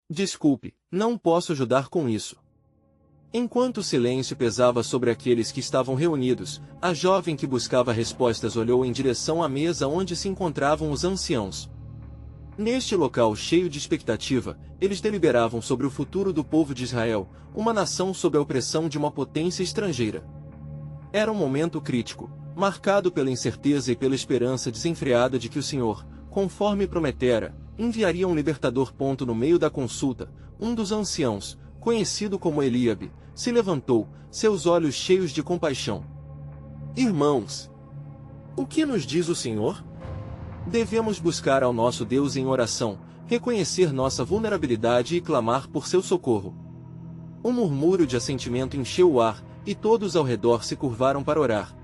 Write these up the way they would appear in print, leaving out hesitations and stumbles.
Desculpe, não posso ajudar com isso. Enquanto o silêncio pesava sobre aqueles que estavam reunidos, a jovem que buscava respostas olhou em direção à mesa onde se encontravam os anciãos. Neste local cheio de expectativa, eles deliberavam sobre o futuro do povo de Israel, uma nação sob a opressão de uma potência estrangeira. Era um momento crítico, marcado pela incerteza e pela esperança desenfreada de que o Senhor, conforme prometera, enviaria um libertador. No meio da consulta, um dos anciãos, conhecido como Eliabe, se levantou, seus olhos cheios de compaixão. Irmãos, o que nos diz o Senhor? Devemos buscar ao nosso Deus em oração, reconhecer nossa vulnerabilidade e clamar por seu socorro. Um murmúrio de assentimento encheu o ar, e todos ao redor se curvaram para orar.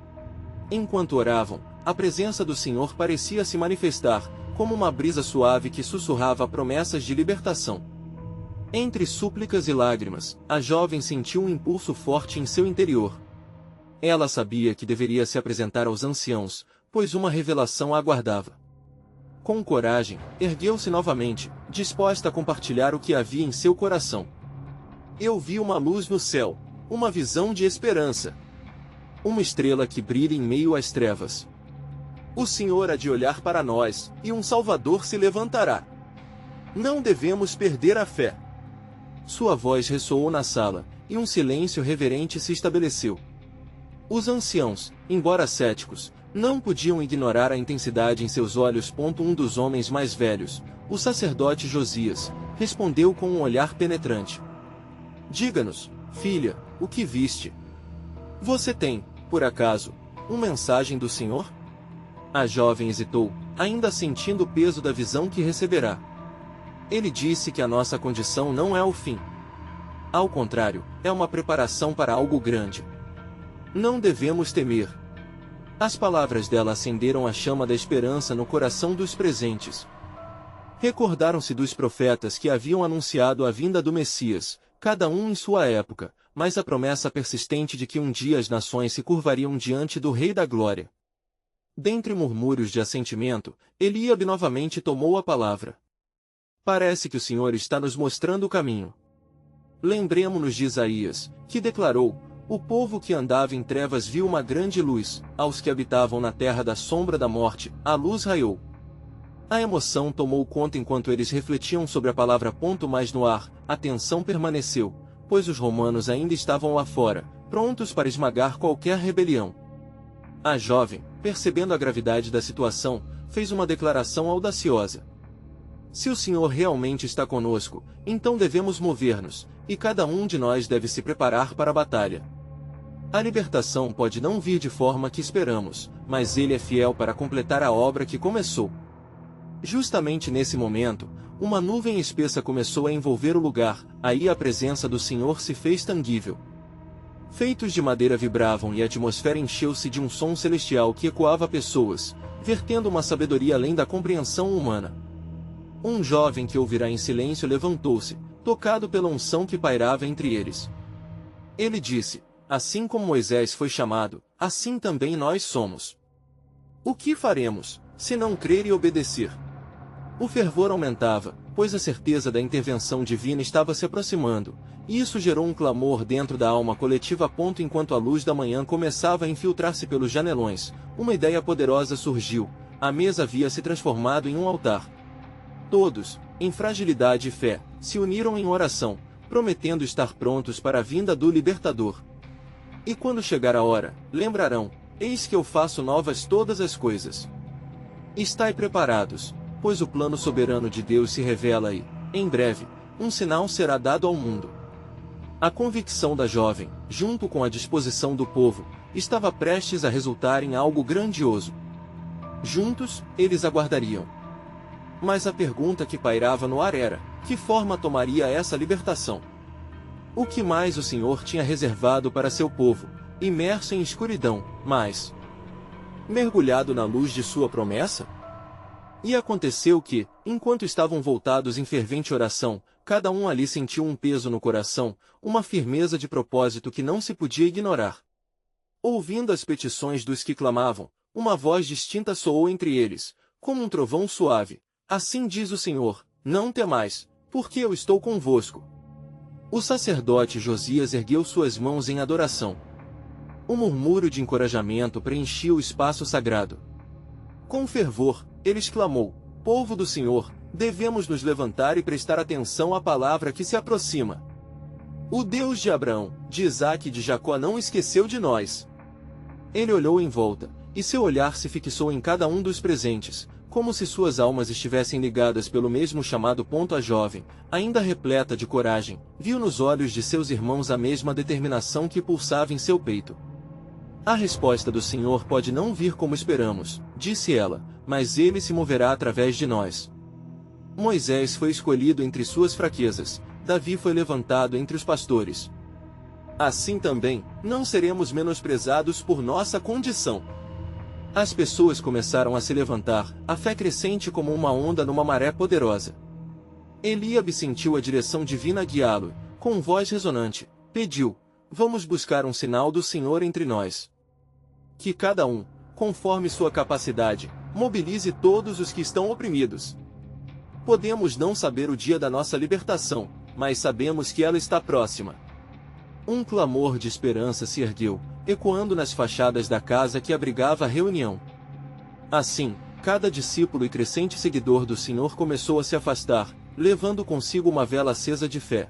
Enquanto oravam, a presença do Senhor parecia se manifestar, como uma brisa suave que sussurrava promessas de libertação. Entre súplicas e lágrimas, a jovem sentiu um impulso forte em seu interior. Ela sabia que deveria se apresentar aos anciãos, pois uma revelação a aguardava. Com coragem, ergueu-se novamente, disposta a compartilhar o que havia em seu coração. Eu vi uma luz no céu, uma visão de esperança. Uma estrela que brilha em meio às trevas. O Senhor há de olhar para nós, e um Salvador se levantará. Não devemos perder a fé. Sua voz ressoou na sala, e um silêncio reverente se estabeleceu. Os anciãos, embora céticos, não podiam ignorar a intensidade em seus olhos. Um dos homens mais velhos, o sacerdote Josias, respondeu com um olhar penetrante. Diga-nos, filha, o que viste? Você tem, por acaso, uma mensagem do Senhor? A jovem hesitou, ainda sentindo o peso da visão que receberá. Ele disse que a nossa condição não é o fim. Ao contrário, é uma preparação para algo grande. Não devemos temer. As palavras dela acenderam a chama da esperança no coração dos presentes. Recordaram-se dos profetas que haviam anunciado a vinda do Messias, cada um em sua época, mas a promessa persistente de que um dia as nações se curvariam diante do Rei da Glória. Dentre murmúrios de assentimento, Eliabe novamente tomou a palavra. Parece que o Senhor está nos mostrando o caminho. Lembremo-nos de Isaías, que declarou: o povo que andava em trevas viu uma grande luz, aos que habitavam na terra da sombra da morte, a luz raiou. A emoção tomou conta enquanto eles refletiam sobre a palavra. Mas no ar, a tensão permaneceu, pois os romanos ainda estavam lá fora, prontos para esmagar qualquer rebelião. A jovem, percebendo a gravidade da situação, fez uma declaração audaciosa. Se o Senhor realmente está conosco, então devemos mover-nos, e cada um de nós deve se preparar para a batalha. A libertação pode não vir de forma que esperamos, mas Ele é fiel para completar a obra que começou. Justamente nesse momento, uma nuvem espessa começou a envolver o lugar, aí a presença do Senhor se fez tangível. Feitos de madeira vibravam e a atmosfera encheu-se de um som celestial que ecoava a pessoas, vertendo uma sabedoria além da compreensão humana. Um jovem que ouvirá em silêncio levantou-se, tocado pela unção que pairava entre eles. Ele disse: assim como Moisés foi chamado, assim também nós somos. O que faremos, se não crer e obedecer? O fervor aumentava, pois a certeza da intervenção divina estava se aproximando, e isso gerou um clamor dentro da alma coletiva. Enquanto a luz da manhã começava a infiltrar-se pelos janelões, uma ideia poderosa surgiu: a mesa havia se transformado em um altar. Todos, em fragilidade e fé, se uniram em oração, prometendo estar prontos para a vinda do Libertador. E quando chegar a hora, lembrarão: eis que eu faço novas todas as coisas. Estai preparados, pois o plano soberano de Deus se revela e, em breve, um sinal será dado ao mundo. A convicção da jovem, junto com a disposição do povo, estava prestes a resultar em algo grandioso. Juntos, eles aguardariam. Mas a pergunta que pairava no ar era: que forma tomaria essa libertação? O que mais o Senhor tinha reservado para seu povo, imerso em escuridão, mas mergulhado na luz de sua promessa? E aconteceu que, enquanto estavam voltados em fervente oração, cada um ali sentiu um peso no coração, uma firmeza de propósito que não se podia ignorar. Ouvindo as petições dos que clamavam, uma voz distinta soou entre eles, como um trovão suave: assim diz o Senhor, não temais, porque eu estou convosco. O sacerdote Josias ergueu suas mãos em adoração. Um murmúrio de encorajamento preenchia o espaço sagrado. Com fervor, ele exclamou: povo do Senhor, devemos nos levantar e prestar atenção à palavra que se aproxima. O Deus de Abraão, de Isaque e de Jacó não esqueceu de nós. Ele olhou em volta, e seu olhar se fixou em cada um dos presentes, como se suas almas estivessem ligadas pelo mesmo chamado. A jovem, ainda repleta de coragem, viu nos olhos de seus irmãos a mesma determinação que pulsava em seu peito. A resposta do Senhor pode não vir como esperamos, disse ela, mas ele se moverá através de nós. Moisés foi escolhido entre suas fraquezas, Davi foi levantado entre os pastores. Assim também, não seremos menosprezados por nossa condição. As pessoas começaram a se levantar, a fé crescente como uma onda numa maré poderosa. Eliabe sentiu a direção divina guiá-lo, com voz ressonante, pediu: vamos buscar um sinal do Senhor entre nós. Que cada um, conforme sua capacidade, mobilize todos os que estão oprimidos. Podemos não saber o dia da nossa libertação, mas sabemos que ela está próxima. Um clamor de esperança se ergueu, ecoando nas fachadas da casa que abrigava a reunião. Assim, cada discípulo e crescente seguidor do Senhor começou a se afastar, levando consigo uma vela acesa de fé.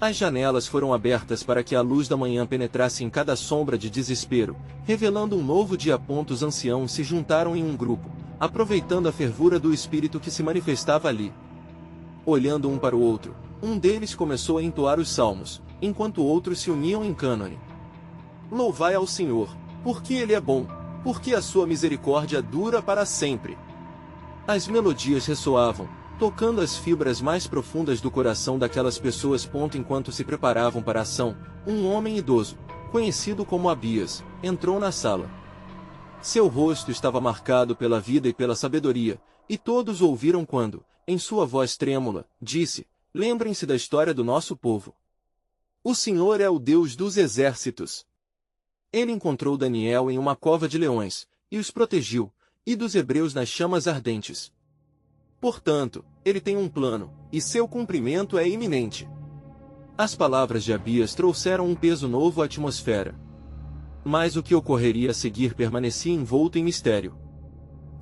As janelas foram abertas para que a luz da manhã penetrasse em cada sombra de desespero, revelando um novo dia. Os anciãos se juntaram em um grupo, aproveitando a fervura do Espírito que se manifestava ali. Olhando um para o outro, um deles começou a entoar os salmos, enquanto outros se uniam em cânone. Louvai ao Senhor, porque Ele é bom, porque a sua misericórdia dura para sempre. As melodias ressoavam, tocando as fibras mais profundas do coração daquelas pessoas. Enquanto se preparavam para a ação, um homem idoso, conhecido como Abias, entrou na sala. Seu rosto estava marcado pela vida e pela sabedoria, e todos o ouviram quando, em sua voz trêmula, disse: lembrem-se da história do nosso povo. O Senhor é o Deus dos exércitos. Ele encontrou Daniel em uma cova de leões, e os protegeu, e dos hebreus nas chamas ardentes. Portanto, ele tem um plano, e seu cumprimento é iminente. As palavras de Abias trouxeram um peso novo à atmosfera. Mas o que ocorreria a seguir permanecia envolto em mistério.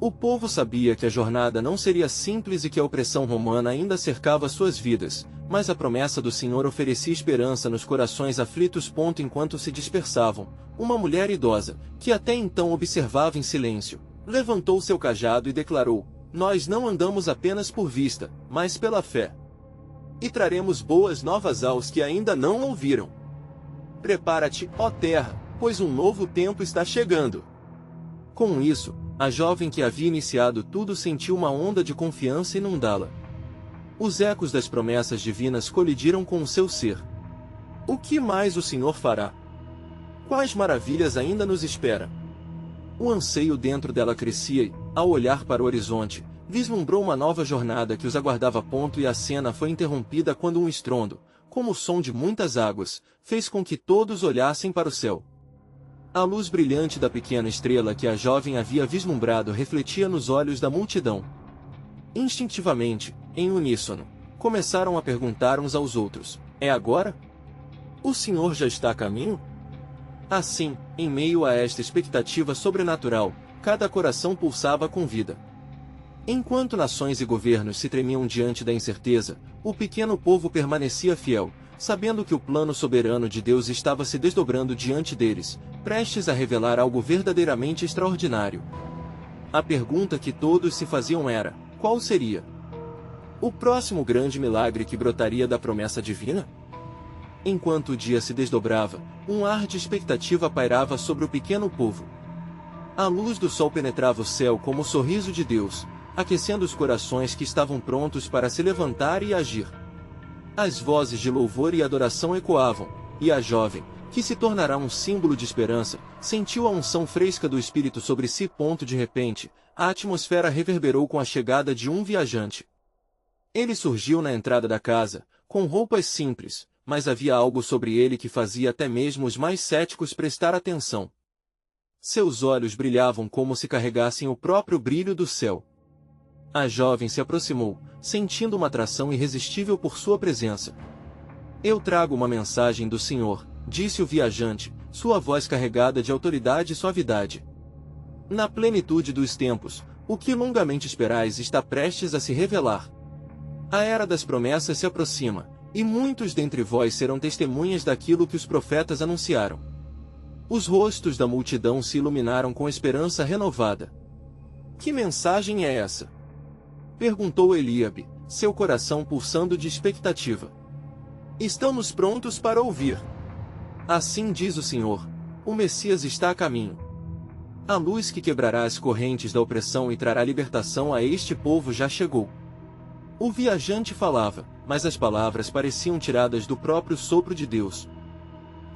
O povo sabia que a jornada não seria simples e que a opressão romana ainda cercava suas vidas, mas a promessa do Senhor oferecia esperança nos corações aflitos. Enquanto se dispersavam, uma mulher idosa, que até então observava em silêncio, levantou seu cajado e declarou: nós não andamos apenas por vista, mas pela fé. E traremos boas novas aos que ainda não ouviram. Prepara-te, ó terra, pois um novo tempo está chegando. Com isso, a jovem que havia iniciado tudo sentiu uma onda de confiança inundá-la. Os ecos das promessas divinas colidiram com o seu ser. O que mais o Senhor fará? Quais maravilhas ainda nos espera? O anseio dentro dela crescia e, ao olhar para o horizonte, vislumbrou uma nova jornada que os aguardava. E a cena foi interrompida quando um estrondo, como o som de muitas águas, fez com que todos olhassem para o céu. A luz brilhante da pequena estrela que a jovem havia vislumbrado refletia nos olhos da multidão. Instintivamente, em uníssono, começaram a perguntar uns aos outros: é agora? O Senhor já está a caminho? Assim, em meio a esta expectativa sobrenatural, cada coração pulsava com vida. Enquanto nações e governos se tremiam diante da incerteza, o pequeno povo permanecia fiel, sabendo que o plano soberano de Deus estava se desdobrando diante deles, prestes a revelar algo verdadeiramente extraordinário. A pergunta que todos se faziam era: qual seria o próximo grande milagre que brotaria da promessa divina? Enquanto o dia se desdobrava, um ar de expectativa pairava sobre o pequeno povo. A luz do sol penetrava o céu como o sorriso de Deus, aquecendo os corações que estavam prontos para se levantar e agir. As vozes de louvor e adoração ecoavam, e a jovem, que se tornará um símbolo de esperança, sentiu a unção fresca do Espírito sobre si. De repente, a atmosfera reverberou com a chegada de um viajante. Ele surgiu na entrada da casa, com roupas simples, mas havia algo sobre ele que fazia até mesmo os mais céticos prestar atenção. Seus olhos brilhavam como se carregassem o próprio brilho do céu. A jovem se aproximou, sentindo uma atração irresistível por sua presença. Eu trago uma mensagem do Senhor, disse o viajante, sua voz carregada de autoridade e suavidade. Na plenitude dos tempos, o que longamente esperais está prestes a se revelar. A era das promessas se aproxima, e muitos dentre vós serão testemunhas daquilo que os profetas anunciaram. Os rostos da multidão se iluminaram com esperança renovada. Que mensagem é essa? Perguntou Eliabe, seu coração pulsando de expectativa. Estamos prontos para ouvir. Assim diz o Senhor, o Messias está a caminho. A luz que quebrará as correntes da opressão e trará libertação a este povo já chegou. O viajante falava, mas as palavras pareciam tiradas do próprio sopro de Deus.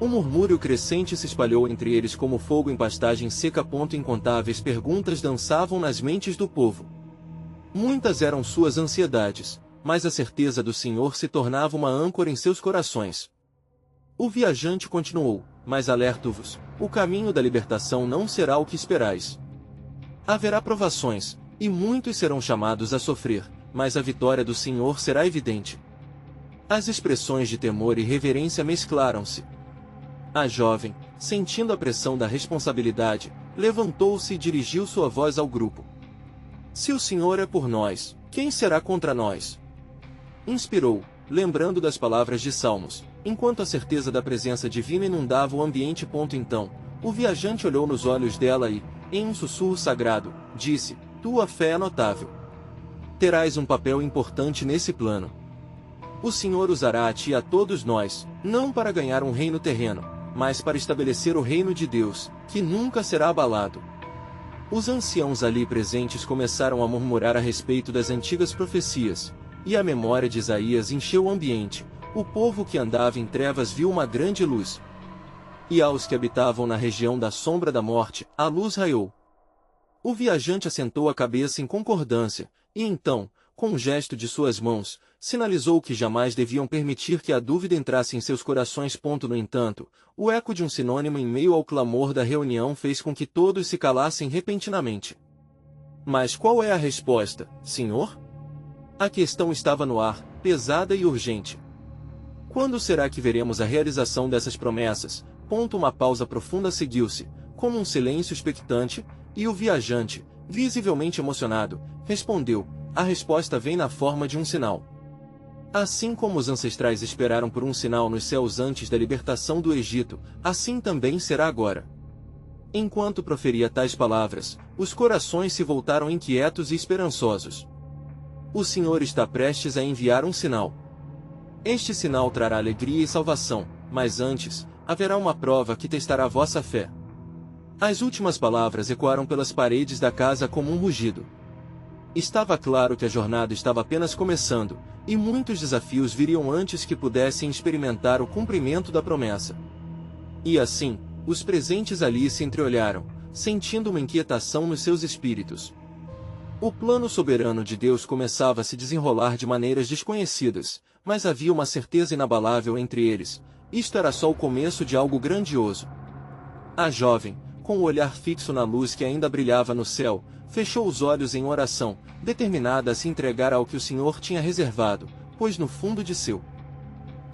Um murmúrio crescente se espalhou entre eles como fogo em pastagem seca. Incontáveis perguntas dançavam nas mentes do povo. Muitas eram suas ansiedades, mas a certeza do Senhor se tornava uma âncora em seus corações. O viajante continuou, mas alerto-vos, o caminho da libertação não será o que esperais. Haverá provações, e muitos serão chamados a sofrer, mas a vitória do Senhor será evidente. As expressões de temor e reverência mesclaram-se. A jovem, sentindo a pressão da responsabilidade, levantou-se e dirigiu sua voz ao grupo. Se o Senhor é por nós, quem será contra nós? Inspirou, lembrando das palavras de Salmos, enquanto a certeza da presença divina inundava o ambiente. Então, o viajante olhou nos olhos dela e, em um sussurro sagrado, disse, tua fé é notável. Terás um papel importante nesse plano. O Senhor usará a ti e a todos nós, não para ganhar um reino terreno, mas para estabelecer o reino de Deus, que nunca será abalado. Os anciãos ali presentes começaram a murmurar a respeito das antigas profecias, e a memória de Isaías encheu o ambiente. O povo que andava em trevas viu uma grande luz. E aos que habitavam na região da sombra da morte, a luz raiou. O viajante assentou a cabeça em concordância, e então, com um gesto de suas mãos, sinalizou que jamais deviam permitir que a dúvida entrasse em seus corações. No entanto, o eco de um sinônimo em meio ao clamor da reunião fez com que todos se calassem repentinamente. Mas qual é a resposta, Senhor? A questão estava no ar, pesada e urgente. Quando será que veremos a realização dessas promessas? Uma pausa profunda seguiu-se, como um silêncio expectante, e o viajante, visivelmente emocionado, respondeu, a resposta vem na forma de um sinal. Assim como os ancestrais esperaram por um sinal nos céus antes da libertação do Egito, assim também será agora. Enquanto proferia tais palavras, os corações se voltaram inquietos e esperançosos. O Senhor está prestes a enviar um sinal. Este sinal trará alegria e salvação, mas antes, haverá uma prova que testará vossa fé. As últimas palavras ecoaram pelas paredes da casa como um rugido. Estava claro que a jornada estava apenas começando, e muitos desafios viriam antes que pudessem experimentar o cumprimento da promessa. E assim, os presentes ali se entreolharam, sentindo uma inquietação nos seus espíritos. O plano soberano de Deus começava a se desenrolar de maneiras desconhecidas, mas havia uma certeza inabalável entre eles, isto era só o começo de algo grandioso. A jovem, com o olhar fixo na luz que ainda brilhava no céu, fechou os olhos em oração, determinada a se entregar ao que o Senhor tinha reservado, pois no fundo de seu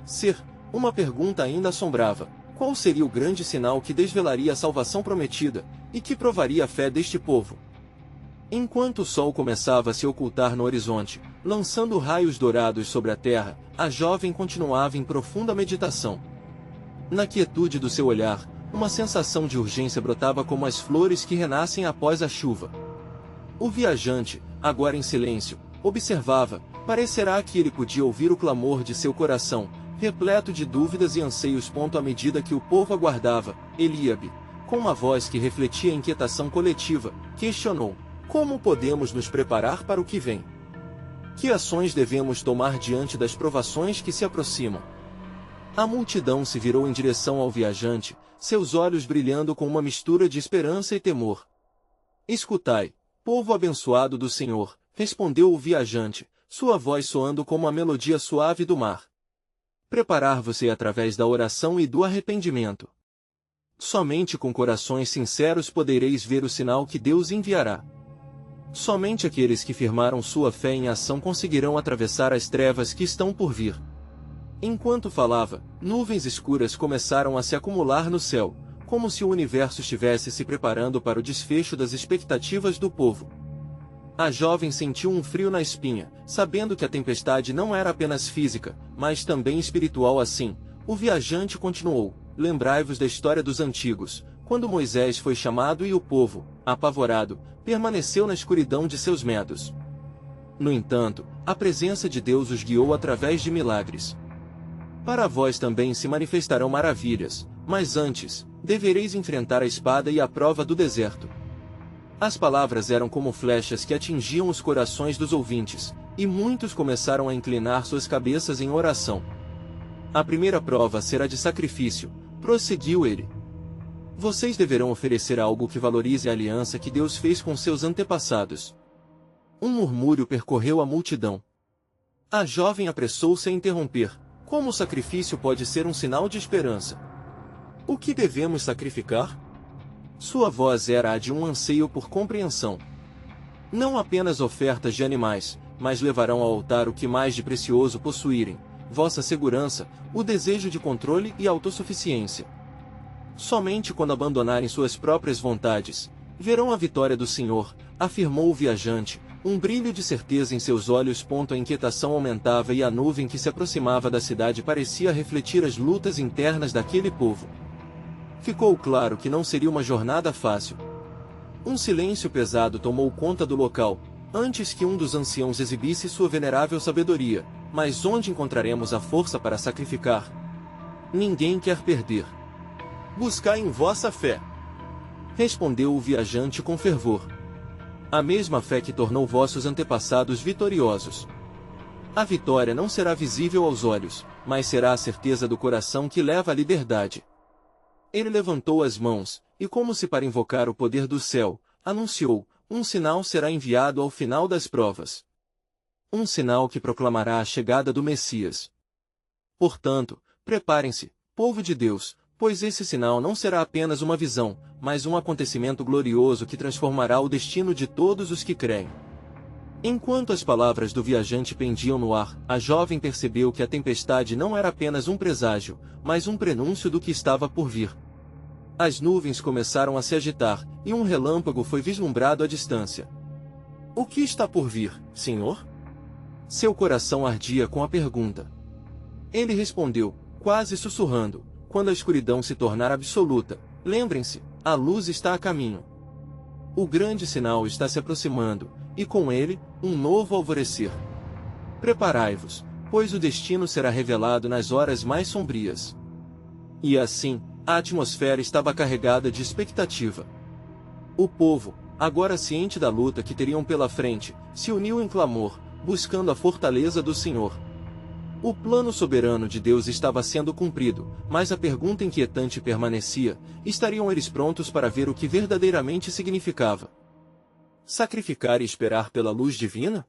ser, uma pergunta ainda assombrava: qual seria o grande sinal que desvelaria a salvação prometida, e que provaria a fé deste povo? Enquanto o sol começava a se ocultar no horizonte, lançando raios dourados sobre a terra, a jovem continuava em profunda meditação. Na quietude do seu olhar, uma sensação de urgência brotava como as flores que renascem após a chuva. O viajante, agora em silêncio, observava, parecerá que ele podia ouvir o clamor de seu coração, repleto de dúvidas e anseios. À medida que o povo aguardava, Eliabe, com uma voz que refletia a inquietação coletiva, questionou: como podemos nos preparar para o que vem? Que ações devemos tomar diante das provações que se aproximam? A multidão se virou em direção ao viajante, seus olhos brilhando com uma mistura de esperança e temor. Escutai, povo abençoado do Senhor, respondeu o viajante, sua voz soando como a melodia suave do mar. Preparar-vos-ei através da oração e do arrependimento. Somente com corações sinceros podereis ver o sinal que Deus enviará. Somente aqueles que firmaram sua fé em ação conseguirão atravessar as trevas que estão por vir. Enquanto falava, nuvens escuras começaram a se acumular no céu, como se o universo estivesse se preparando para o desfecho das expectativas do povo. A jovem sentiu um frio na espinha, sabendo que a tempestade não era apenas física, mas também espiritual. Assim, o viajante continuou: lembrai-vos da história dos antigos, quando Moisés foi chamado e o povo, apavorado, permaneceu na escuridão de seus medos. No entanto, a presença de Deus os guiou através de milagres. Para vós também se manifestarão maravilhas, mas antes, devereis enfrentar a espada e a prova do deserto. As palavras eram como flechas que atingiam os corações dos ouvintes, e muitos começaram a inclinar suas cabeças em oração. A primeira prova será de sacrifício, prosseguiu ele. Vocês deverão oferecer algo que valorize a aliança que Deus fez com seus antepassados. Um murmúrio percorreu a multidão. A jovem apressou-se a interromper: como o sacrifício pode ser um sinal de esperança? O que devemos sacrificar? Sua voz era a de um anseio por compreensão. Não apenas ofertas de animais, mas levarão ao altar o que mais de precioso possuírem: vossa segurança, o desejo de controle e autossuficiência. Somente quando abandonarem suas próprias vontades, verão a vitória do Senhor, afirmou o viajante, um brilho de certeza em seus olhos. A inquietação aumentava e a nuvem que se aproximava da cidade parecia refletir as lutas internas daquele povo. Ficou claro que não seria uma jornada fácil. Um silêncio pesado tomou conta do local, antes que um dos anciãos exibisse sua venerável sabedoria. Mas onde encontraremos a força para sacrificar? Ninguém quer perder. Buscai em vossa fé, respondeu o viajante com fervor. A mesma fé que tornou vossos antepassados vitoriosos. A vitória não será visível aos olhos, mas será a certeza do coração que leva à liberdade. Ele levantou as mãos, e como se para invocar o poder do céu, anunciou: um sinal será enviado ao final das provas. Um sinal que proclamará a chegada do Messias. Portanto, preparem-se, povo de Deus, pois esse sinal não será apenas uma visão, mas um acontecimento glorioso que transformará o destino de todos os que creem. Enquanto as palavras do viajante pendiam no ar, a jovem percebeu que a tempestade não era apenas um presságio, mas um prenúncio do que estava por vir. As nuvens começaram a se agitar, e um relâmpago foi vislumbrado à distância. O que está por vir, Senhor? Seu coração ardia com a pergunta. Ele respondeu, quase sussurrando: quando a escuridão se tornar absoluta, lembrem-se, a luz está a caminho. O grande sinal está se aproximando, e com ele, um novo alvorecer. Preparai-vos, pois o destino será revelado nas horas mais sombrias. E assim, a atmosfera estava carregada de expectativa. O povo, agora ciente da luta que teriam pela frente, se uniu em clamor, buscando a fortaleza do Senhor. O plano soberano de Deus estava sendo cumprido, mas a pergunta inquietante permanecia: estariam eles prontos para ver o que verdadeiramente significava sacrificar e esperar pela luz divina?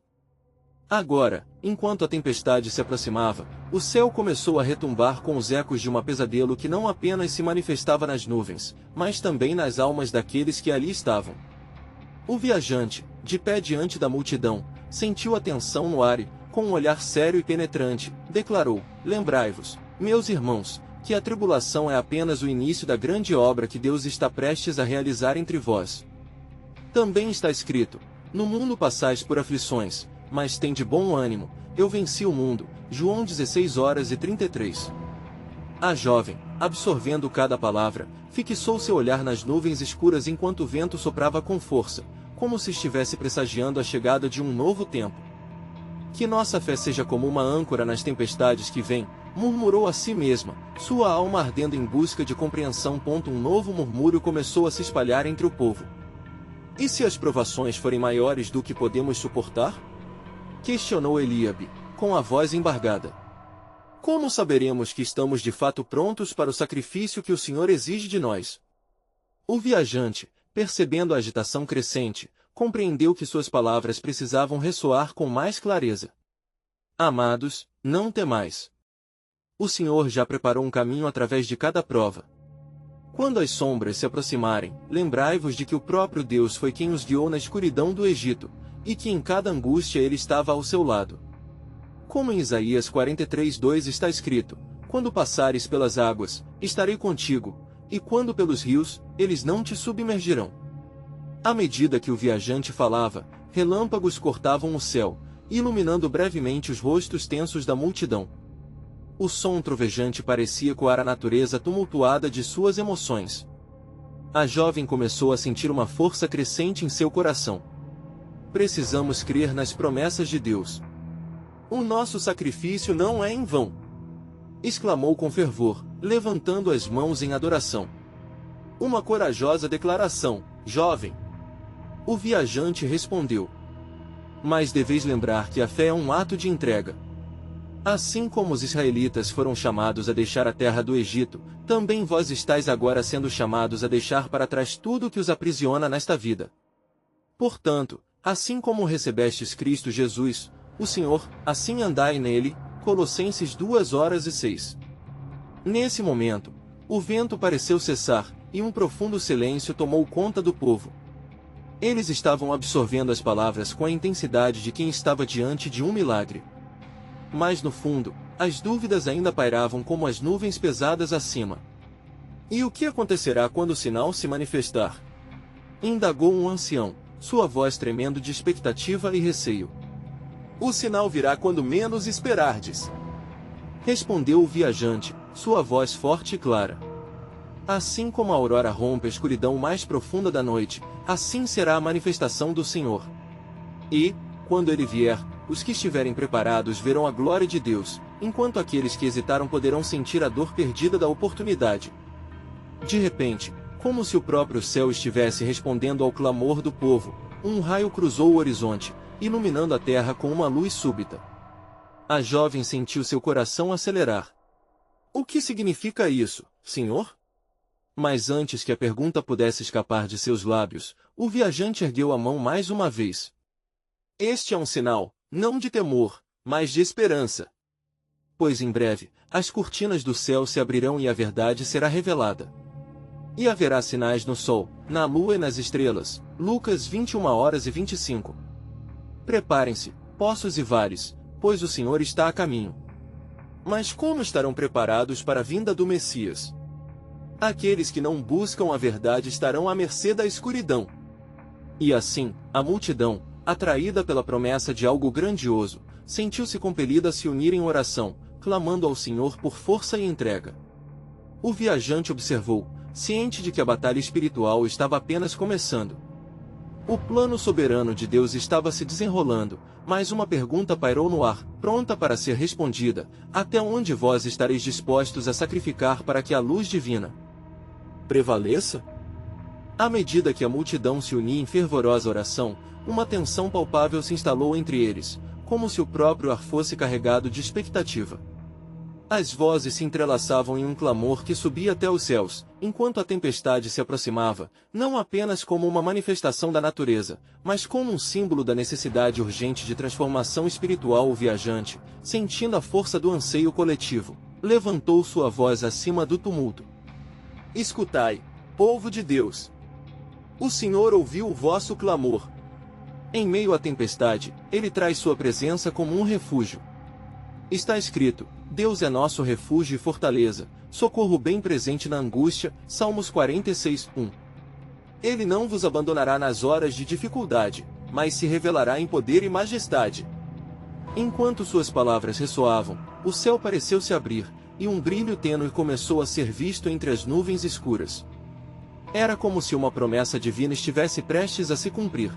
Agora, enquanto a tempestade se aproximava, o céu começou a retumbar com os ecos de um pesadelo que não apenas se manifestava nas nuvens, mas também nas almas daqueles que ali estavam. O viajante, de pé diante da multidão, sentiu a tensão no ar e, com um olhar sério e penetrante, declarou: lembrai-vos, meus irmãos, que a tribulação é apenas o início da grande obra que Deus está prestes a realizar entre vós. Também está escrito: no mundo passais por aflições, mas tende bom ânimo, eu venci o mundo. João 16:33. A jovem, absorvendo cada palavra, fixou seu olhar nas nuvens escuras enquanto o vento soprava com força, como se estivesse pressagiando a chegada de um novo tempo. Que nossa fé seja como uma âncora nas tempestades que vêm, murmurou a si mesma, sua alma ardendo em busca de compreensão. Um novo murmúrio começou a se espalhar entre o povo. E se as provações forem maiores do que podemos suportar? Questionou Eliabe, com a voz embargada. Como saberemos que estamos de fato prontos para o sacrifício que o Senhor exige de nós? O viajante, percebendo a agitação crescente, compreendeu que suas palavras precisavam ressoar com mais clareza. Amados, não temais. O Senhor já preparou um caminho através de cada prova. Quando as sombras se aproximarem, lembrai-vos de que o próprio Deus foi quem os guiou na escuridão do Egito, e que em cada angústia ele estava ao seu lado. Como em Isaías 43:2 está escrito: quando passares pelas águas, estarei contigo, e quando pelos rios, eles não te submergirão. À medida que o viajante falava, relâmpagos cortavam o céu, iluminando brevemente os rostos tensos da multidão. O som trovejante parecia ecoar a natureza tumultuada de suas emoções. A jovem começou a sentir uma força crescente em seu coração. Precisamos crer nas promessas de Deus. O nosso sacrifício não é em vão! Exclamou com fervor, levantando as mãos em adoração. Uma corajosa declaração, jovem! O viajante respondeu. Mas deveis lembrar que a fé é um ato de entrega. Assim como os israelitas foram chamados a deixar a terra do Egito, também vós estáis agora sendo chamados a deixar para trás tudo que os aprisiona nesta vida. Portanto, assim como recebestes Cristo Jesus, o Senhor, assim andai nele. Colossenses 2:6. Nesse momento, o vento pareceu cessar, e um profundo silêncio tomou conta do povo. Eles estavam absorvendo as palavras com a intensidade de quem estava diante de um milagre. Mas no fundo, as dúvidas ainda pairavam como as nuvens pesadas acima. E o que acontecerá quando o sinal se manifestar? Indagou um ancião, sua voz tremendo de expectativa e receio. O sinal virá quando menos esperardes. Respondeu o viajante, sua voz forte e clara. Assim como a aurora rompe a escuridão mais profunda da noite, assim será a manifestação do Senhor. E, quando ele vier, os que estiverem preparados verão a glória de Deus, enquanto aqueles que hesitaram poderão sentir a dor perdida da oportunidade. De repente, como se o próprio céu estivesse respondendo ao clamor do povo, um raio cruzou o horizonte, iluminando a terra com uma luz súbita. A jovem sentiu seu coração acelerar. O que significa isso, senhor? Mas antes que a pergunta pudesse escapar de seus lábios, o viajante ergueu a mão mais uma vez. Este é um sinal, não de temor, mas de esperança. Pois em breve, as cortinas do céu se abrirão e a verdade será revelada. E haverá sinais no sol, na lua e nas estrelas. Lucas 21:25. Preparem-se, poços e vales, pois o Senhor está a caminho. Mas como estarão preparados para a vinda do Messias? Aqueles que não buscam a verdade estarão à mercê da escuridão. E assim, a multidão, atraída pela promessa de algo grandioso, sentiu-se compelida a se unir em oração, clamando ao Senhor por força e entrega. O viajante observou, ciente de que a batalha espiritual estava apenas começando. O plano soberano de Deus estava se desenrolando, mas uma pergunta pairou no ar, pronta para ser respondida: até onde vós estareis dispostos a sacrificar para que a luz divina prevaleça? À medida que a multidão se unia em fervorosa oração, uma tensão palpável se instalou entre eles, como se o próprio ar fosse carregado de expectativa. As vozes se entrelaçavam em um clamor que subia até os céus, enquanto a tempestade se aproximava, não apenas como uma manifestação da natureza, mas como um símbolo da necessidade urgente de transformação espiritual. O viajante, sentindo a força do anseio coletivo, levantou sua voz acima do tumulto. Escutai, povo de Deus! O Senhor ouviu o vosso clamor. Em meio à tempestade, Ele traz sua presença como um refúgio. Está escrito: Deus é nosso refúgio e fortaleza, socorro bem presente na angústia. Salmos 46:1. Ele não vos abandonará nas horas de dificuldade, mas se revelará em poder e majestade. Enquanto suas palavras ressoavam, o céu pareceu se abrir, e um brilho tênue começou a ser visto entre as nuvens escuras. Era como se uma promessa divina estivesse prestes a se cumprir.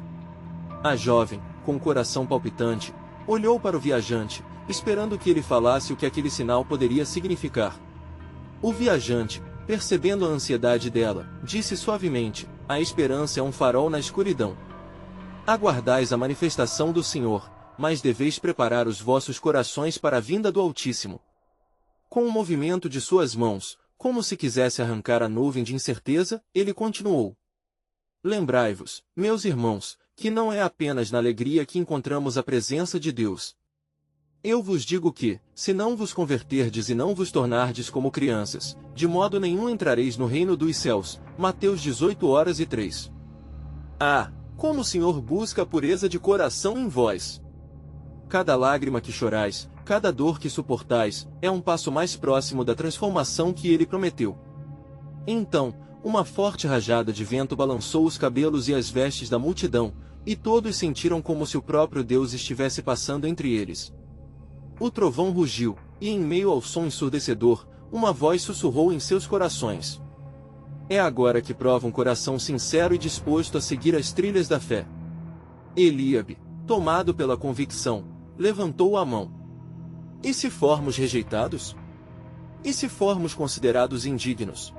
A jovem, com o coração palpitante, olhou para o viajante, esperando que ele falasse o que aquele sinal poderia significar. O viajante, percebendo a ansiedade dela, disse suavemente: a esperança é um farol na escuridão. Aguardais a manifestação do Senhor, mas deveis preparar os vossos corações para a vinda do Altíssimo. Com um movimento de suas mãos, como se quisesse arrancar a nuvem de incerteza, ele continuou: lembrai-vos, meus irmãos, que não é apenas na alegria que encontramos a presença de Deus. Eu vos digo que, se não vos converterdes e não vos tornardes como crianças, de modo nenhum entrareis no reino dos céus. Mateus 18:3. Ah, como o Senhor busca a pureza de coração em vós! Cada lágrima que chorais, cada dor que suportais, é um passo mais próximo da transformação que ele prometeu. Então, uma forte rajada de vento balançou os cabelos e as vestes da multidão, e todos sentiram como se o próprio Deus estivesse passando entre eles. O trovão rugiu, e em meio ao som ensurdecedor, uma voz sussurrou em seus corações. É agora que prova um coração sincero e disposto a seguir as trilhas da fé. Eliabe, tomado pela convicção, levantou a mão. E se formos rejeitados? E se formos considerados indignos?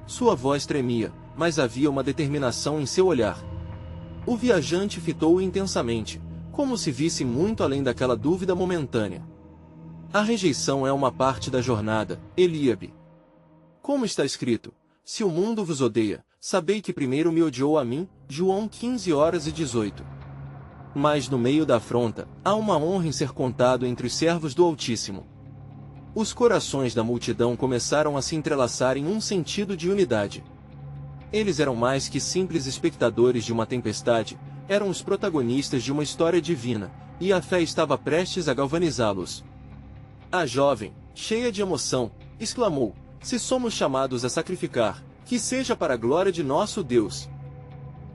Sua voz tremia, mas havia uma determinação em seu olhar. O viajante fitou-o intensamente, como se visse muito além daquela dúvida momentânea. A rejeição é uma parte da jornada, Eliabe. Como está escrito, se o mundo vos odeia, sabei que primeiro me odiou a mim, João 15:18. Mas no meio da afronta, há uma honra em ser contado entre os servos do Altíssimo. Os corações da multidão começaram a se entrelaçar em um sentido de unidade. Eles eram mais que simples espectadores de uma tempestade, eram os protagonistas de uma história divina, e a fé estava prestes a galvanizá-los. A jovem, cheia de emoção, exclamou: se somos chamados a sacrificar, que seja para a glória de nosso Deus.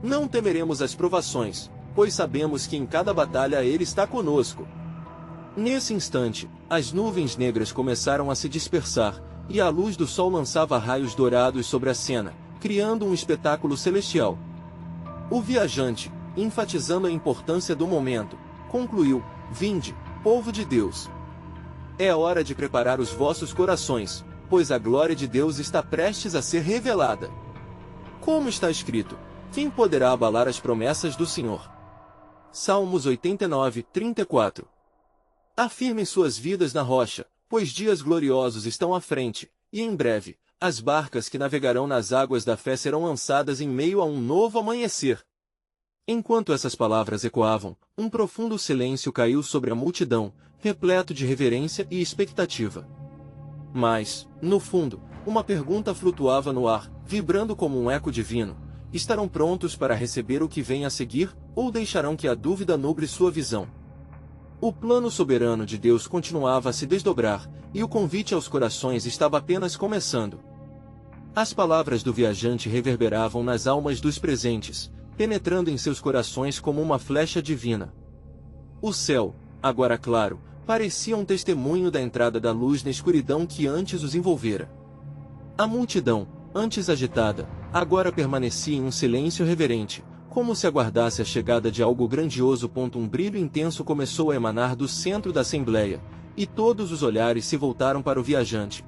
Não temeremos as provações, pois sabemos que em cada batalha Ele está conosco. Nesse instante, as nuvens negras começaram a se dispersar, e a luz do sol lançava raios dourados sobre a cena, criando um espetáculo celestial. O viajante, enfatizando a importância do momento, concluiu: vinde, povo de Deus. É hora de preparar os vossos corações, pois a glória de Deus está prestes a ser revelada. Como está escrito, quem poderá abalar as promessas do Senhor? Salmos 89:34. Afirmem suas vidas na rocha, pois dias gloriosos estão à frente, e em breve, as barcas que navegarão nas águas da fé serão lançadas em meio a um novo amanhecer. Enquanto essas palavras ecoavam, um profundo silêncio caiu sobre a multidão, repleto de reverência e expectativa. Mas, no fundo, uma pergunta flutuava no ar, vibrando como um eco divino: estarão prontos para receber o que vem a seguir, ou deixarão que a dúvida nuble sua visão? O plano soberano de Deus continuava a se desdobrar, e o convite aos corações estava apenas começando. As palavras do viajante reverberavam nas almas dos presentes, penetrando em seus corações como uma flecha divina. O céu, agora claro, parecia um testemunho da entrada da luz na escuridão que antes os envolvera. A multidão, antes agitada, agora permanecia em um silêncio reverente, como se aguardasse a chegada de algo grandioso. Um brilho intenso começou a emanar do centro da assembleia, e todos os olhares se voltaram para o viajante.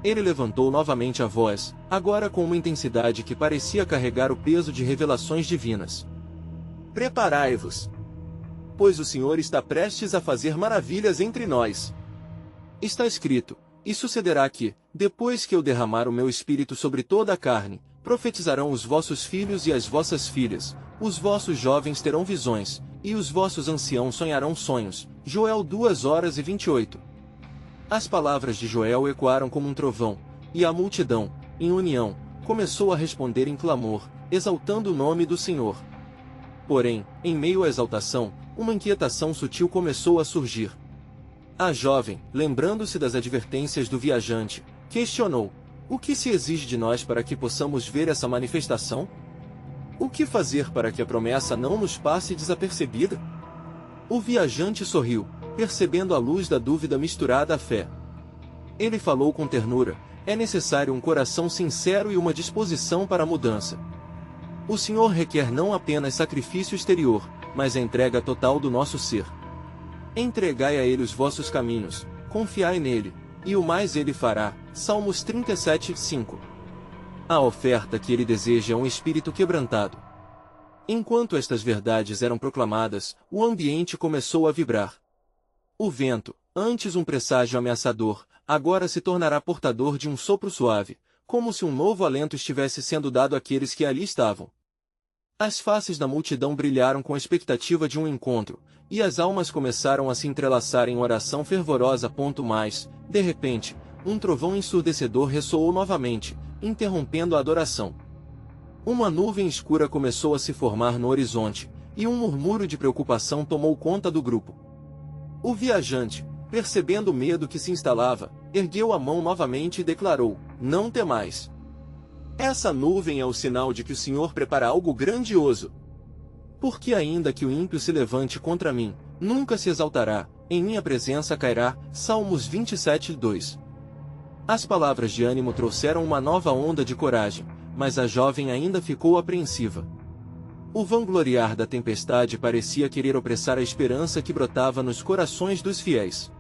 Ele levantou novamente a voz, agora com uma intensidade que parecia carregar o peso de revelações divinas. Preparai-vos! Pois o Senhor está prestes a fazer maravilhas entre nós. Está escrito: e sucederá que, depois que eu derramar o meu espírito sobre toda a carne, profetizarão os vossos filhos e as vossas filhas, os vossos jovens terão visões, e os vossos anciãos sonharão sonhos. Joel 2:28. As palavras de Joel ecoaram como um trovão, e a multidão, em união, começou a responder em clamor, exaltando o nome do Senhor. Porém, em meio à exaltação, uma inquietação sutil começou a surgir. A jovem, lembrando-se das advertências do viajante, questionou: o que se exige de nós para que possamos ver essa manifestação? O que fazer para que a promessa não nos passe desapercebida? O viajante sorriu, percebendo a luz da dúvida misturada à fé. Ele falou com ternura: é necessário um coração sincero e uma disposição para a mudança. O Senhor requer não apenas sacrifício exterior, mas a entrega total do nosso ser. Entregai a Ele os vossos caminhos, confiai nele, e o mais Ele fará. Salmos 37:5. A oferta que Ele deseja é um espírito quebrantado. Enquanto estas verdades eram proclamadas, o ambiente começou a vibrar. O vento, antes um presságio ameaçador, agora se tornará portador de um sopro suave, como se um novo alento estivesse sendo dado àqueles que ali estavam. As faces da multidão brilharam com a expectativa de um encontro, e as almas começaram a se entrelaçar em oração fervorosa. Mais, de repente, um trovão ensurdecedor ressoou novamente, interrompendo a adoração. Uma nuvem escura começou a se formar no horizonte, e um murmúrio de preocupação tomou conta do grupo. O viajante, percebendo o medo que se instalava, ergueu a mão novamente e declarou: "Não temais. Essa nuvem é o sinal de que o Senhor prepara algo grandioso. Porque ainda que o ímpio se levante contra mim, nunca se exaltará, em minha presença cairá." Salmos 27:2. As palavras de ânimo trouxeram uma nova onda de coragem, mas a jovem ainda ficou apreensiva. O vangloriar da tempestade parecia querer opressar a esperança que brotava nos corações dos fiéis.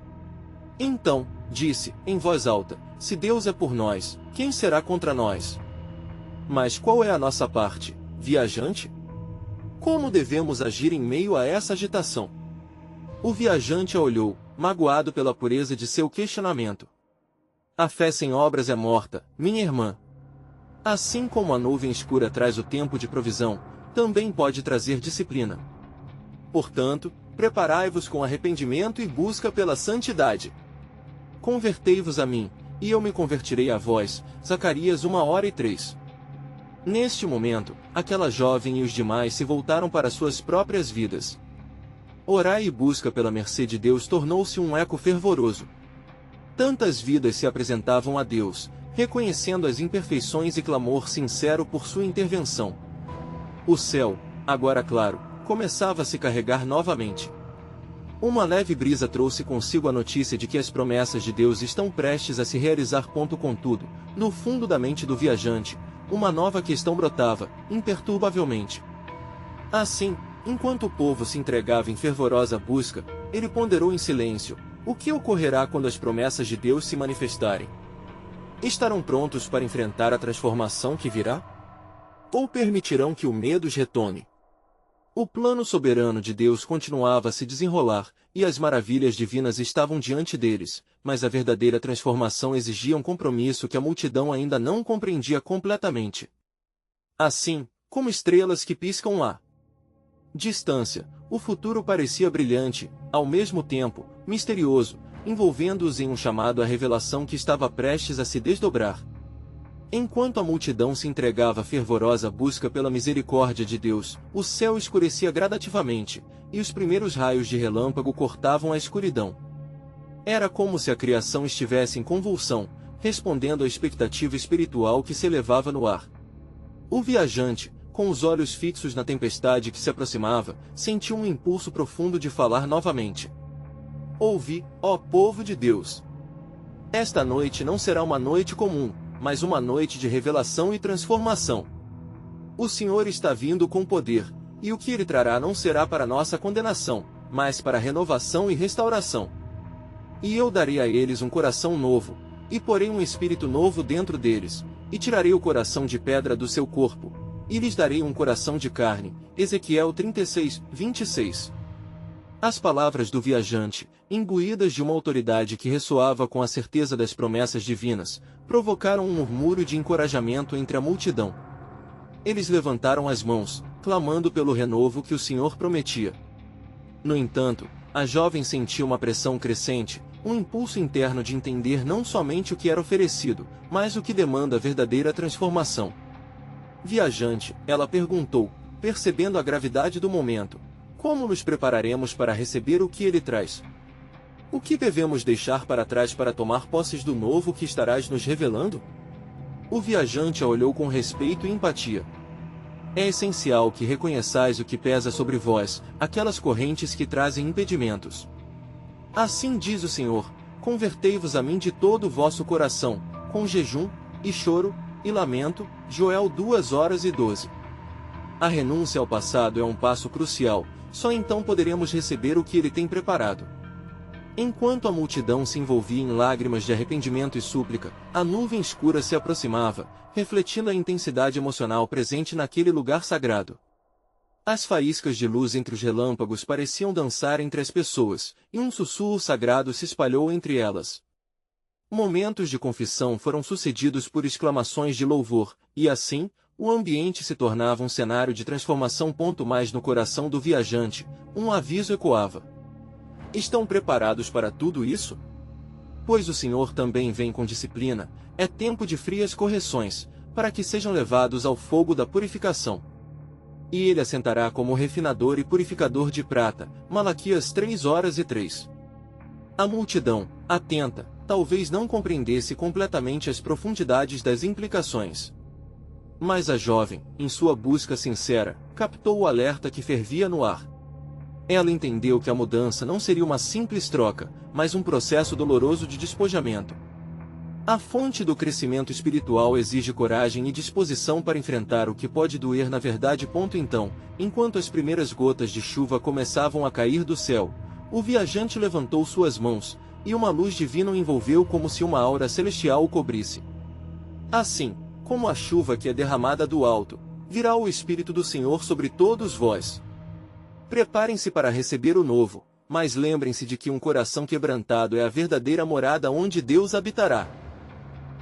Então, disse, em voz alta: "Se Deus é por nós, quem será contra nós? Mas qual é a nossa parte, viajante? Como devemos agir em meio a essa agitação?" O viajante a olhou, magoado pela pureza de seu questionamento. "A fé sem obras é morta, minha irmã. Assim como a nuvem escura traz o tempo de provisão, também pode trazer disciplina. Portanto, preparai-vos com arrependimento e busca pela santidade. Convertei-vos a mim, e eu me convertirei a vós." Zacarias 1:3. Neste momento, aquela jovem e os demais se voltaram para suas próprias vidas. Orar e busca pela mercê de Deus tornou-se um eco fervoroso. Tantas vidas se apresentavam a Deus, reconhecendo as imperfeições e clamor sincero por sua intervenção. O céu, agora claro, começava a se carregar novamente. Uma leve brisa trouxe consigo a notícia de que as promessas de Deus estão prestes a se realizar. Contudo, no fundo da mente do viajante, uma nova questão brotava, imperturbavelmente. Assim, enquanto o povo se entregava em fervorosa busca, ele ponderou em silêncio: o que ocorrerá quando as promessas de Deus se manifestarem? Estarão prontos para enfrentar a transformação que virá? Ou permitirão que o medo os retome? O plano soberano de Deus continuava a se desenrolar, e as maravilhas divinas estavam diante deles, mas a verdadeira transformação exigia um compromisso que a multidão ainda não compreendia completamente. Assim, como estrelas que piscam lá distância, o futuro parecia brilhante, ao mesmo tempo, misterioso, envolvendo-os em um chamado à revelação que estava prestes a se desdobrar. Enquanto a multidão se entregava à fervorosa busca pela misericórdia de Deus, o céu escurecia gradativamente, e os primeiros raios de relâmpago cortavam a escuridão. Era como se a criação estivesse em convulsão, respondendo à expectativa espiritual que se elevava no ar. O viajante, com os olhos fixos na tempestade que se aproximava, sentiu um impulso profundo de falar novamente. "Ouvi, ó povo de Deus! Esta noite não será uma noite comum, mas uma noite de revelação e transformação. O Senhor está vindo com poder, e o que Ele trará não será para nossa condenação, mas para renovação e restauração. E eu darei a eles um coração novo, e porei um espírito novo dentro deles, e tirarei o coração de pedra do seu corpo, e lhes darei um coração de carne." Ezequiel 36:26. As palavras do viajante, imbuídas de uma autoridade que ressoava com a certeza das promessas divinas, provocaram um murmúrio de encorajamento entre a multidão. Eles levantaram as mãos, clamando pelo renovo que o Senhor prometia. No entanto, a jovem sentia uma pressão crescente, um impulso interno de entender não somente o que era oferecido, mas o que demanda a verdadeira transformação. "Viajante", ela perguntou, percebendo a gravidade do momento, "como nos prepararemos para receber o que ele traz? O que devemos deixar para trás para tomar posses do novo que estarás nos revelando?" O viajante a olhou com respeito e empatia. "É essencial que reconheçais o que pesa sobre vós, aquelas correntes que trazem impedimentos. Assim diz o Senhor: convertei-vos a mim de todo o vosso coração, com jejum, e choro, e lamento." Joel 2:12. A renúncia ao passado é um passo crucial, só então poderemos receber o que ele tem preparado. Enquanto a multidão se envolvia em lágrimas de arrependimento e súplica, a nuvem escura se aproximava, refletindo a intensidade emocional presente naquele lugar sagrado. As faíscas de luz entre os relâmpagos pareciam dançar entre as pessoas, e um sussurro sagrado se espalhou entre elas. Momentos de confissão foram sucedidos por exclamações de louvor, e assim, O ambiente se tornava um cenário de transformação. Mais no coração do viajante, um aviso ecoava. Estão preparados para tudo isso? Pois o Senhor também vem com disciplina, é tempo de frias correções, para que sejam levados ao fogo da purificação. E ele assentará como refinador e purificador de prata. Malaquias 3:3. A multidão, atenta, talvez não compreendesse completamente as profundidades das implicações. Mas a jovem, em sua busca sincera, captou o alerta que fervia no ar. Ela entendeu que a mudança não seria uma simples troca, mas um processo doloroso de despojamento. A fonte do crescimento espiritual exige coragem e disposição para enfrentar o que pode doer na verdade. Então, enquanto as primeiras gotas de chuva começavam a cair do céu, o viajante levantou suas mãos, e uma luz divina o envolveu como se uma aura celestial o cobrisse. Assim, como a chuva que é derramada do alto, virá o Espírito do Senhor sobre todos vós. Preparem-se para receber o novo, mas lembrem-se de que um coração quebrantado é a verdadeira morada onde Deus habitará.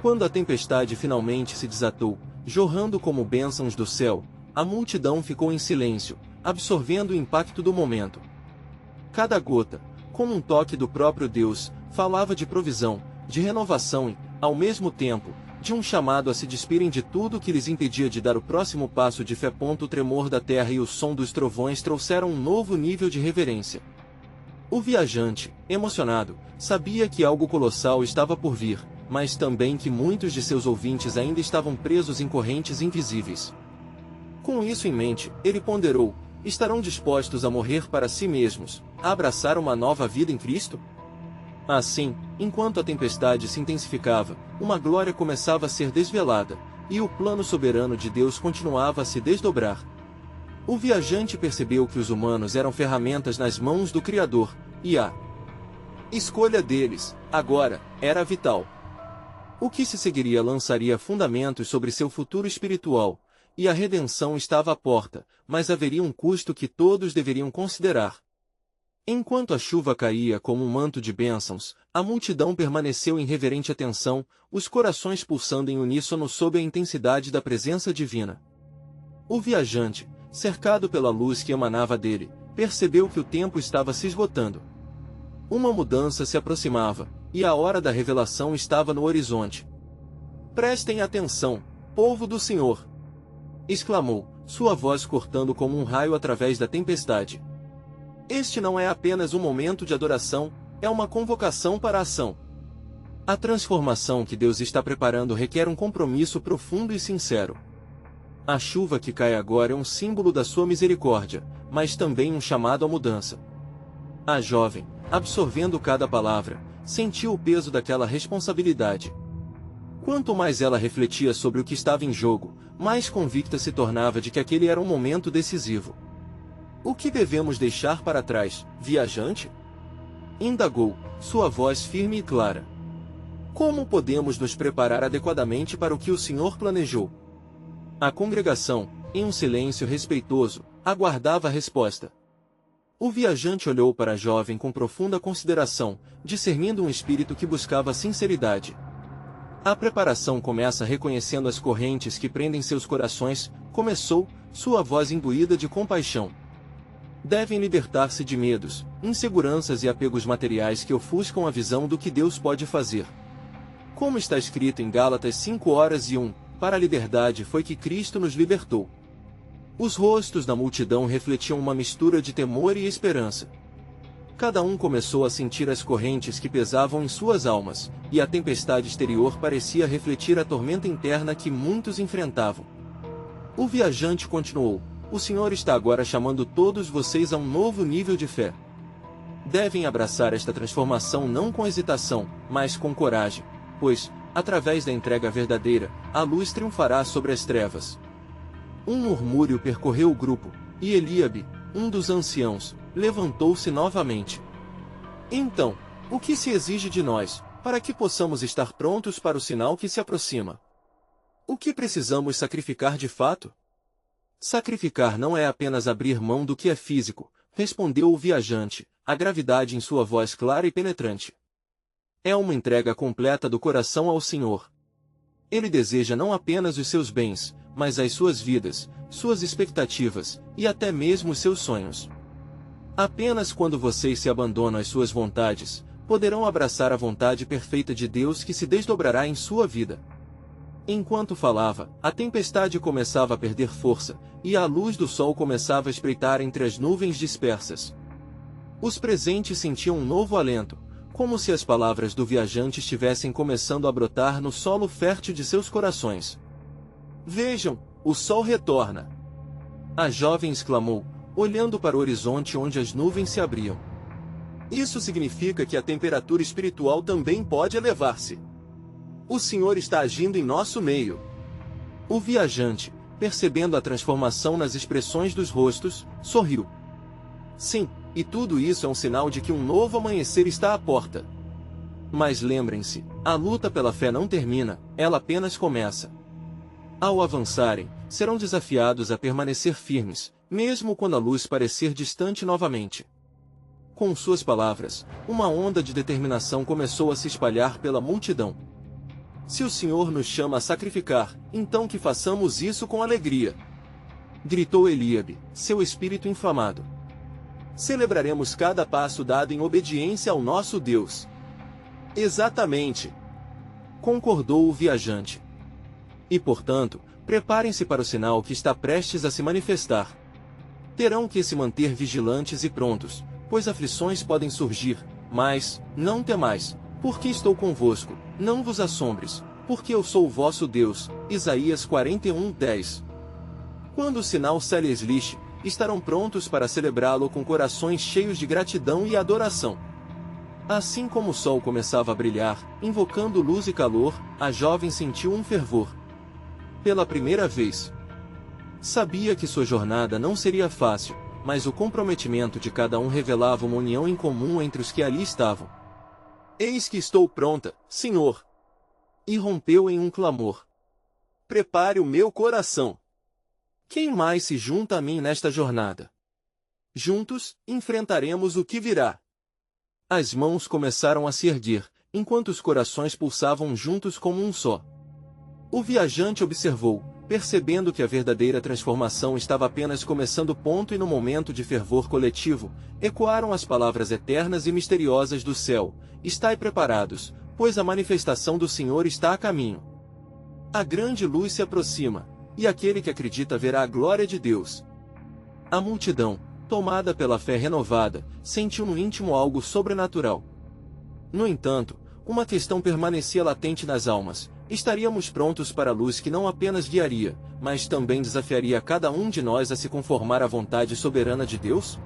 Quando a tempestade finalmente se desatou, jorrando como bênçãos do céu, a multidão ficou em silêncio, absorvendo o impacto do momento. Cada gota, como um toque do próprio Deus, falava de provisão, de renovação e, ao mesmo tempo, de um chamado a se despirem de tudo que lhes impedia de dar o próximo passo de fé. O tremor da terra e o som dos trovões trouxeram um novo nível de reverência. O viajante, emocionado, sabia que algo colossal estava por vir, mas também que muitos de seus ouvintes ainda estavam presos em correntes invisíveis. Com isso em mente, ele ponderou: estarão dispostos a morrer para si mesmos, a abraçar uma nova vida em Cristo? Assim, enquanto a tempestade se intensificava, uma glória começava a ser desvelada, e o plano soberano de Deus continuava a se desdobrar. O viajante percebeu que os humanos eram ferramentas nas mãos do Criador, e a escolha deles, agora, era vital. O que se seguiria lançaria fundamentos sobre seu futuro espiritual, e a redenção estava à porta, mas haveria um custo que todos deveriam considerar. Enquanto a chuva caía como um manto de bênçãos, a multidão permaneceu em reverente atenção, os corações pulsando em uníssono sob a intensidade da presença divina. O viajante, cercado pela luz que emanava dele, percebeu que o tempo estava se esgotando. Uma mudança se aproximava, e a hora da revelação estava no horizonte. Prestem atenção, povo do Senhor! Exclamou, sua voz cortando como um raio através da tempestade. Este não é apenas um momento de adoração, é uma convocação para a ação. A transformação que Deus está preparando requer um compromisso profundo e sincero. A chuva que cai agora é um símbolo da sua misericórdia, mas também um chamado à mudança. A jovem, absorvendo cada palavra, sentiu o peso daquela responsabilidade. Quanto mais ela refletia sobre o que estava em jogo, mais convicta se tornava de que aquele era um momento decisivo. O que devemos deixar para trás, viajante? Indagou, sua voz firme e clara. Como podemos nos preparar adequadamente para o que o Senhor planejou? A congregação, em um silêncio respeitoso, aguardava a resposta. O viajante olhou para a jovem com profunda consideração, discernindo um espírito que buscava sinceridade. A preparação começa reconhecendo as correntes que prendem seus corações, começou, sua voz imbuída de compaixão. Devem libertar-se de medos, inseguranças e apegos materiais que ofuscam a visão do que Deus pode fazer. Como está escrito em Gálatas 5:1, para a liberdade foi que Cristo nos libertou. Os rostos da multidão refletiam uma mistura de temor e esperança. Cada um começou a sentir as correntes que pesavam em suas almas, e a tempestade exterior parecia refletir a tormenta interna que muitos enfrentavam. O viajante continuou: o Senhor está agora chamando todos vocês a um novo nível de fé. Devem abraçar esta transformação não com hesitação, mas com coragem, pois, através da entrega verdadeira, a luz triunfará sobre as trevas. Um murmúrio percorreu o grupo, e Eliabe, um dos anciãos, levantou-se novamente. Então, o que se exige de nós, para que possamos estar prontos para o sinal que se aproxima? O que precisamos sacrificar de fato? Sacrificar não é apenas abrir mão do que é físico, respondeu o viajante, a gravidade em sua voz clara e penetrante. É uma entrega completa do coração ao Senhor. Ele deseja não apenas os seus bens, mas as suas vidas, suas expectativas, e até mesmo os seus sonhos. Apenas quando vocês se abandonam às suas vontades, poderão abraçar a vontade perfeita de Deus que se desdobrará em sua vida. Enquanto falava, a tempestade começava a perder força, e a luz do sol começava a espreitar entre as nuvens dispersas. Os presentes sentiam um novo alento, como se as palavras do viajante estivessem começando a brotar no solo fértil de seus corações. Vejam, o sol retorna! A jovem exclamou, olhando para o horizonte onde as nuvens se abriam. Isso significa que a temperatura espiritual também pode elevar-se. O Senhor está agindo em nosso meio. O viajante, percebendo a transformação nas expressões dos rostos, sorriu. Sim, e tudo isso é um sinal de que um novo amanhecer está à porta. Mas lembrem-se, a luta pela fé não termina, ela apenas começa. Ao avançarem, serão desafiados a permanecer firmes, mesmo quando a luz parecer distante novamente. Com suas palavras, uma onda de determinação começou a se espalhar pela multidão. Se o Senhor nos chama a sacrificar, então que façamos isso com alegria! Gritou Eliabe, seu espírito inflamado. Celebraremos cada passo dado em obediência ao nosso Deus. Exatamente! Concordou o viajante. E portanto, preparem-se para o sinal que está prestes a se manifestar. Terão que se manter vigilantes e prontos, pois aflições podem surgir, mas, não temais, porque estou convosco, não vos assombres, porque eu sou o vosso Deus. Isaías 41:10. Quando o sinal se lhes lixe, estarão prontos para celebrá-lo com corações cheios de gratidão e adoração. Assim como o sol começava a brilhar, invocando luz e calor, a jovem sentiu um fervor. Pela primeira vez. Sabia que sua jornada não seria fácil, mas o comprometimento de cada um revelava uma união em comum entre os que ali estavam. Eis que estou pronta, Senhor! Irrompeu em um clamor. Prepare o meu coração. Quem mais se junta a mim nesta jornada? Juntos, enfrentaremos o que virá. As mãos começaram a se erguer, enquanto os corações pulsavam juntos como um só. O viajante observou, percebendo que a verdadeira transformação estava apenas começando e no momento de fervor coletivo, ecoaram as palavras eternas e misteriosas do céu: estai preparados, pois a manifestação do Senhor está a caminho. A grande luz se aproxima, e aquele que acredita verá a glória de Deus. A multidão, tomada pela fé renovada, sentiu no íntimo algo sobrenatural. No entanto, uma questão permanecia latente nas almas: estaríamos prontos para a luz que não apenas guiaria, mas também desafiaria cada um de nós a se conformar à vontade soberana de Deus?